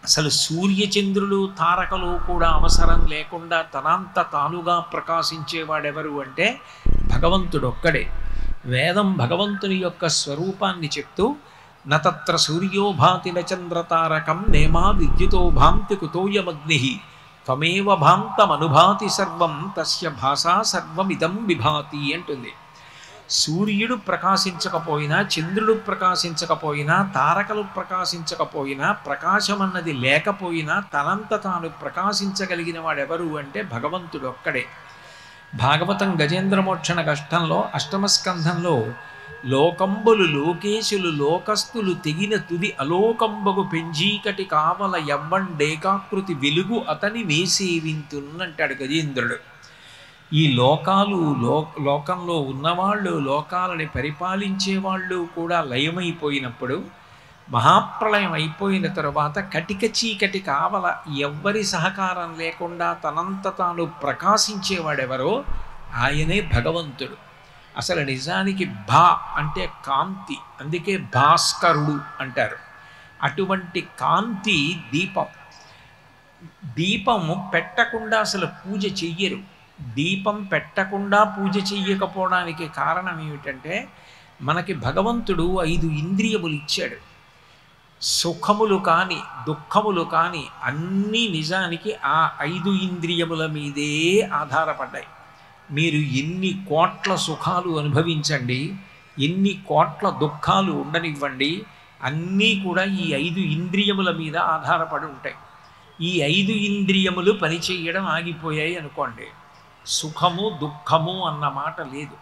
అసలు సూర్యచంద్రులు తారకలు కూడా అవసరం లేకుండా తనంత తానుగా ప్రకాశించేవాడెవరు అంటే భగవంతుడొక్కడే. వేదం భగవంతుని యొక్క స్వరూపాన్ని చెప్తూ నతత్ర సూర్యో భాతి నచంద్రతారకం నేమా విద్యుతో భాంతి కుతోయమగ్ని త్వమేవ భాంతమనుభాతి సర్వం తస్య భాషా సర్వమిదం విభాతి అంటుంది. సూర్యుడు ప్రకాశించకపోయినా, చంద్రుడు ప్రకాశించకపోయినా, తారకలు ప్రకాశించకపోయినా, ప్రకాశమన్నది లేకపోయినా తనంత తాను ప్రకాశించగలిగిన వాడెవరు అంటే భగవంతుడు ఒక్కడే. భాగవతం గజేంద్రమోక్షణ కష్టంలో అష్టమ స్కంధంలో లోకంబులు లోకేశులు లోకస్తులు తెగిన తుది అలోకంబగు పెంజీకటి కావల యవ్వండేకాకృతి వెలుగు అతని వేసేవింతున్నంటాడు గజేంద్రుడు. ఈ లోకాలు లోకంలో ఉన్నవాళ్ళు, లోకాలని పరిపాలించేవాళ్ళు కూడా లయమైపోయినప్పుడు, మహాప్రళయం అయిపోయిన తరువాత కటిక చీకటి కావల ఎవ్వరి సహకారం లేకుండా తనంత తాను ప్రకాశించేవాడెవరో ఆయనే భగవంతుడు. అసలు నిజానికి భా అంటే కాంతి, అందుకే భాస్కరుడు అంటారు. అటువంటి కాంతి దీపం. దీపము పెట్టకుండా అసలు పూజ చెయ్యరు. దీపం పెట్టకుండా పూజ చెయ్యకపోవడానికి కారణం ఏమిటంటే మనకి భగవంతుడు 5 ఇంద్రియములు ఇచ్చాడు. సుఖములు కానీ దుఃఖములు కానీ అన్నీ నిజానికి ఆ 5 ఇంద్రియముల మీదే ఆధారపడ్డాయి. మీరు ఎన్ని కోట్ల సుఖాలు అనుభవించండి, ఎన్ని కోట్ల దుఃఖాలు ఉండనివ్వండి, అన్నీ కూడా ఈ 5 ఇంద్రియముల మీద ఆధారపడి ఉంటాయి. ఈ 5 ఇంద్రియములు పనిచేయడం ఆగిపోయాయి అనుకోండి, సుఖము దుఃఖము అన్న మాట లేదు.